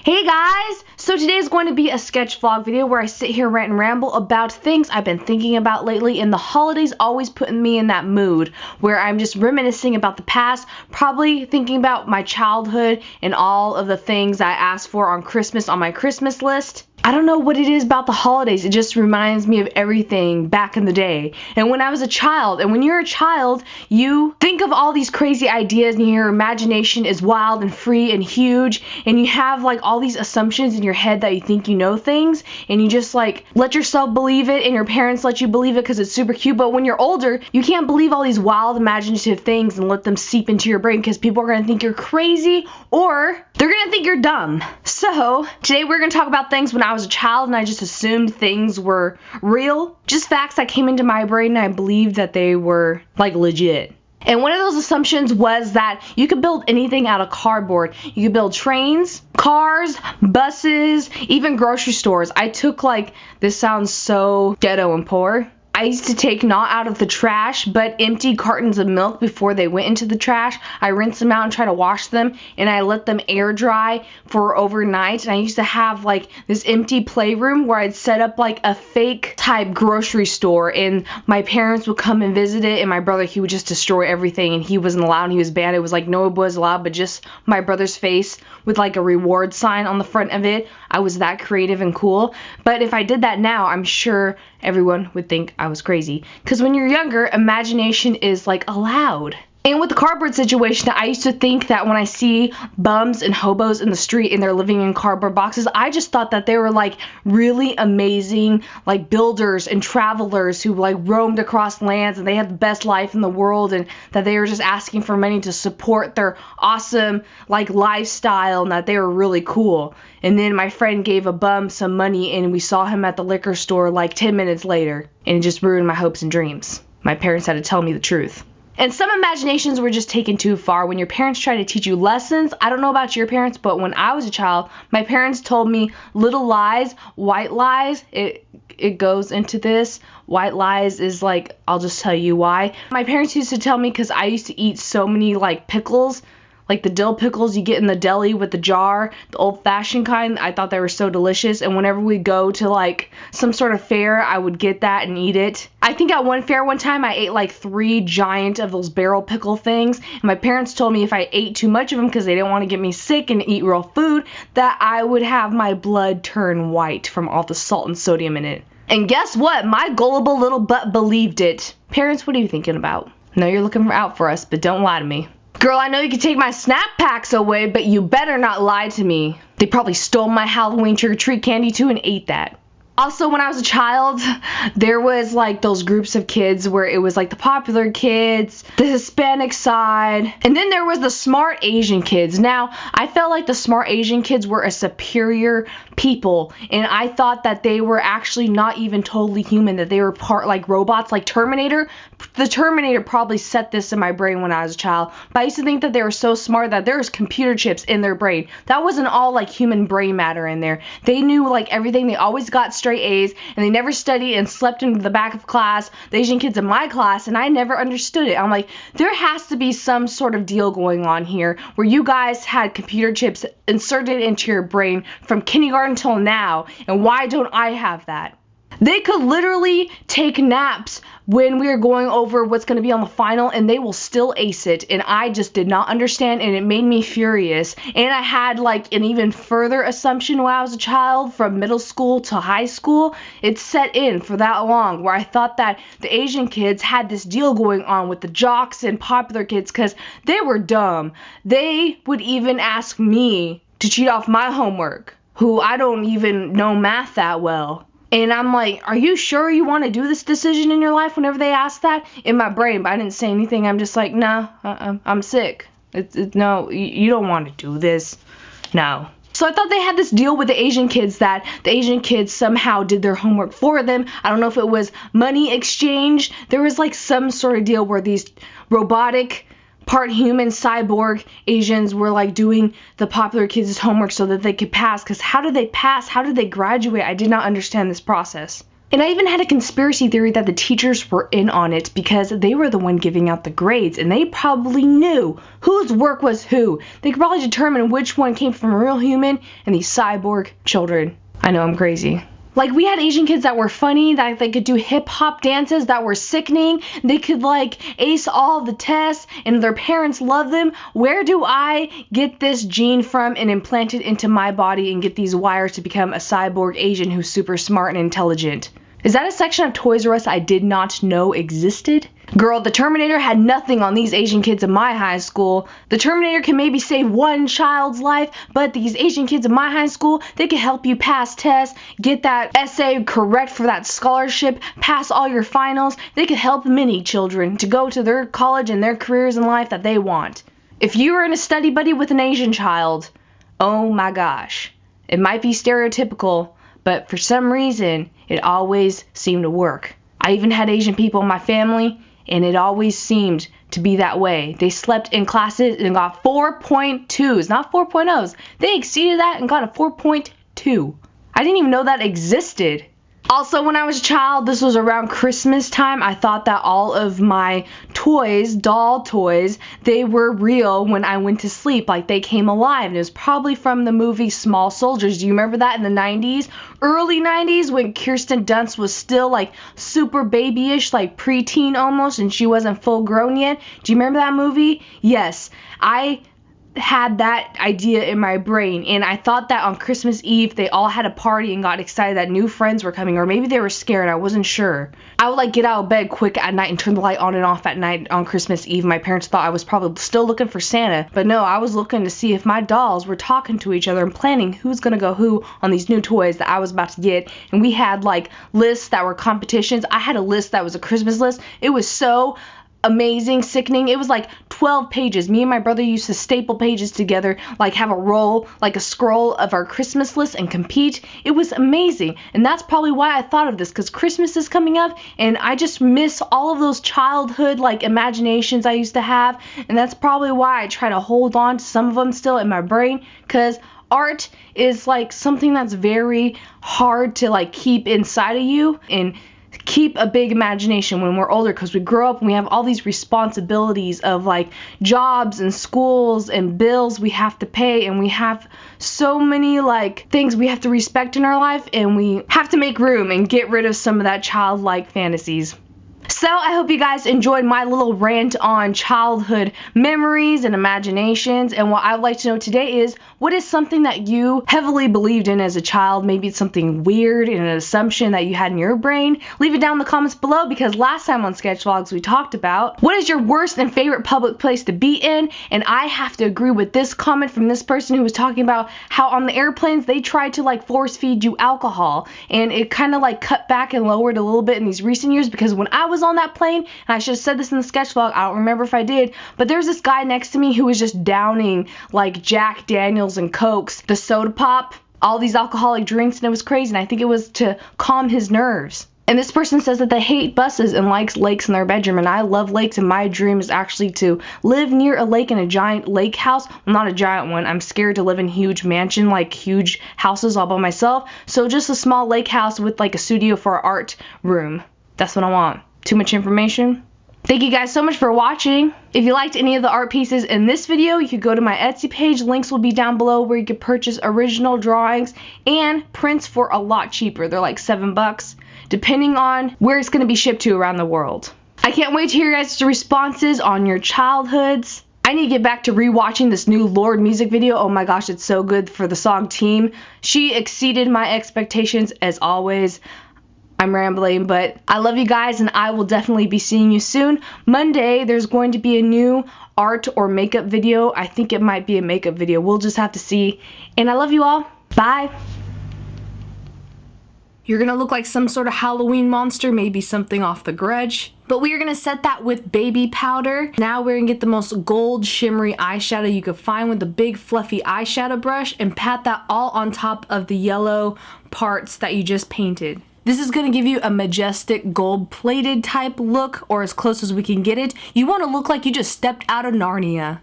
Hey guys! So today is going to be a sketch vlog video where I sit here, rant and ramble about things I've been thinking about lately, and the holidays always putting me in that mood where I'm just reminiscing about the past, probably thinking about my childhood and all of the things I asked for on Christmas on my Christmas list. I don't know what it is about the holidays, it just reminds me of everything back in the day. And when I was a child, and when you're a child, you think of all these crazy ideas and your imagination is wild and free and huge, and you have like all these assumptions in your head that you think you know things, and you just like let yourself believe it and your parents let you believe it because it's super cute. But when you're older, you can't believe all these wild imaginative things and let them seep into your brain because people are going to think you're crazy or they're going to think you're dumb. So today we're going to talk about things when I was a child and I just assumed things were real. Just facts that came into my brain and I believed that they were like legit. And one of those assumptions was that you could build anything out of cardboard. You could build trains, cars, buses, even grocery stores. I took this sounds so ghetto and poor. I used to take not out of the trash, but empty cartons of milk before they went into the trash. I rinse them out and try to wash them, and I let them air dry for overnight. And I used to have this empty playroom where I'd set up a fake type grocery store, and my parents would come and visit it, and my brother, he would just destroy everything, and he wasn't allowed, and he was banned. It was no one was allowed, but just my brother's face with a reward sign on the front of it. I was that creative and cool. But if I did that now, I'm sure everyone would think I was crazy. Because when you're younger, imagination is allowed. And with the cardboard situation, I used to think that when I see bums and hobos in the street and they're living in cardboard boxes, I just thought that they were really amazing builders and travelers who roamed across lands and they had the best life in the world, and that they were just asking for money to support their awesome lifestyle, and that they were really cool. And then my friend gave a bum some money and we saw him at the liquor store 10 minutes later, and it just ruined my hopes and dreams. My parents had to tell me the truth. And some imaginations were just taken too far. When your parents try to teach you lessons, I don't know about your parents, but when I was a child, my parents told me little lies, white lies. It goes into this. White lies is I'll just tell you why. My parents used to tell me because I used to eat so many pickles, the dill pickles you get in the deli with the jar, the old-fashioned kind. I thought they were so delicious, and whenever we go to some sort of fair, I would get that and eat it. I think at one fair one time I ate 3 giant of those barrel pickle things, and my parents told me if I ate too much of them because they didn't want to get me sick and eat real food, that I would have my blood turn white from all the salt and sodium in it. And guess what? My gullible little butt believed it. Parents, what are you thinking about? I know you're looking out for us, but don't lie to me. Girl, I know you can take my snap packs away, but you better not lie to me. They probably stole my Halloween trick-or-treat candy too and ate that. Also, when I was a child, there was those groups of kids where it was the popular kids, the Hispanic side, and then there was the smart Asian kids. Now, I felt the smart Asian kids were a superior people, and I thought that they were actually not even totally human, that they were part robots, like Terminator. The Terminator probably set this in my brain when I was a child, but I used to think that they were so smart that there was computer chips in their brain. That wasn't all human brain matter in there. They knew everything. They always got straight A's, and they never studied and slept in the back of class, the Asian kids in my class, and I never understood it. I'm there has to be some sort of deal going on here where you guys had computer chips inserted into your brain from kindergarten till now, and why don't I have that? They could literally take naps when we are going over what's going to be on the final, and they will still ace it, and I just did not understand, and it made me furious. And I had an even further assumption when I was a child, from middle school to high school. It set in for that long, where I thought that the Asian kids had this deal going on with the jocks and popular kids because they were dumb. They would even ask me to cheat off my homework, who I don't even know math that well. And I'm are you sure you want to do this decision in your life whenever they ask that? In my brain, but I didn't say anything. I'm just no, I'm sick. No, you don't want to do this. No. So I thought they had this deal with the Asian kids, that the Asian kids somehow did their homework for them. I don't know if it was money exchange. There was some sort of deal where these robotic, part human cyborg Asians were doing the popular kids' homework so that they could pass. Because how did they pass? How did they graduate? I did not understand this process. And I even had a conspiracy theory that the teachers were in on it because they were the one giving out the grades and they probably knew whose work was who. They could probably determine which one came from a real human and these cyborg children. I know I'm crazy. Like, we had Asian kids that were funny, that they could do hip-hop dances that were sickening. They could, like, ace all the tests, and their parents love them. Where do I get this gene from and implant it into my body and get these wires to become a cyborg Asian who's super smart and intelligent? Is that a section of Toys R Us I did not know existed? Girl, the Terminator had nothing on these Asian kids in my high school. The Terminator can maybe save one child's life, but these Asian kids in my high school, they can help you pass tests, get that essay correct for that scholarship, pass all your finals. They could help many children to go to their college and their careers in life that they want. If you were in a study buddy with an Asian child, oh my gosh. It might be stereotypical, but for some reason, it always seemed to work. I even had Asian people in my family, and it always seemed to be that way. They slept in classes and got 4.2s, not 4.0s. They exceeded that and got a 4.2. I didn't even know that existed. Also, when I was a child, this was around Christmas time, I thought that all of my toys, doll toys, they were real when I went to sleep, like they came alive. And it was probably from the movie Small Soldiers. Do you remember that in the 90s? Early 90s when Kirsten Dunst was still like super babyish, like preteen almost, and she wasn't full grown yet. Do you remember that movie? Yes, I had that idea in my brain, and I thought that on Christmas Eve they all had a party and got excited that new friends were coming, or maybe they were scared, I wasn't sure. I would like get out of bed quick at night and turn the light on and off at night on Christmas Eve. My parents thought I was probably still looking for Santa, but no, I was looking to see if my dolls were talking to each other and planning who's gonna go who on these new toys that I was about to get. And we had like lists that were competitions. I had a list that was a Christmas list. It was so amazing, sickening. It was like 12 pages. Me and my brother used to staple pages together, like have a roll, like a scroll of our Christmas list and compete. It was amazing. And that's probably why I thought of this, because Christmas is coming up and I just miss all of those childhood like imaginations I used to have. And that's probably why I try to hold on to some of them still in my brain, because art is like something that's very hard to like keep inside of you and keep a big imagination when we're older, because we grow up and we have all these responsibilities of like jobs and schools and bills we have to pay, and we have so many like things we have to respect in our life, and we have to make room and get rid of some of that childlike fantasies. So I hope you guys enjoyed my little rant on childhood memories and imaginations. And what I'd like to know today is, what is something that you heavily believed in as a child? Maybe it's something weird and an assumption that you had in your brain. Leave it down in the comments below, because last time on Sketch Vlogs we talked about what is your worst and favorite public place to be in. And I have to agree with this comment from this person who was talking about how on the airplanes they tried to like force feed you alcohol. And it kind of like cut back and lowered a little bit in these recent years, because when I was on that plane, and I should have said this in the sketch vlog, I don't remember if I did, but there's this guy next to me who was just downing like Jack Daniels and Cokes, the soda pop, all these alcoholic drinks, and it was crazy, and I think it was to calm his nerves. And this person says that they hate buses and likes lakes in their bedroom, and I love lakes, and my dream is actually to live near a lake in a giant lake house. Well, not a giant one. I'm scared to live in huge mansion, like huge houses all by myself. So just a small lake house with like a studio for an art room. That's what I want. Too much information? Thank you guys so much for watching. If you liked any of the art pieces in this video, you could go to my Etsy page. Links will be down below where you could purchase original drawings and prints for a lot cheaper. They're like $7, depending on where it's going to be shipped to around the world. I can't wait to hear your guys' responses on your childhoods. I need to get back to rewatching this new Lorde music video. Oh my gosh, it's so good for the song Team. She exceeded my expectations as always. I'm rambling, but I love you guys, and I will definitely be seeing you soon. Monday, there's going to be a new art or makeup video. I think it might be a makeup video. We'll just have to see. And I love you all. Bye. You're gonna look like some sort of Halloween monster, maybe something off The Grudge. But we are gonna set that with baby powder. Now we're gonna get the most gold shimmery eyeshadow you could find with a big fluffy eyeshadow brush and pat that all on top of the yellow parts that you just painted. This is going to give you a majestic gold-plated type look, or as close as we can get it. You want to look like you just stepped out of Narnia.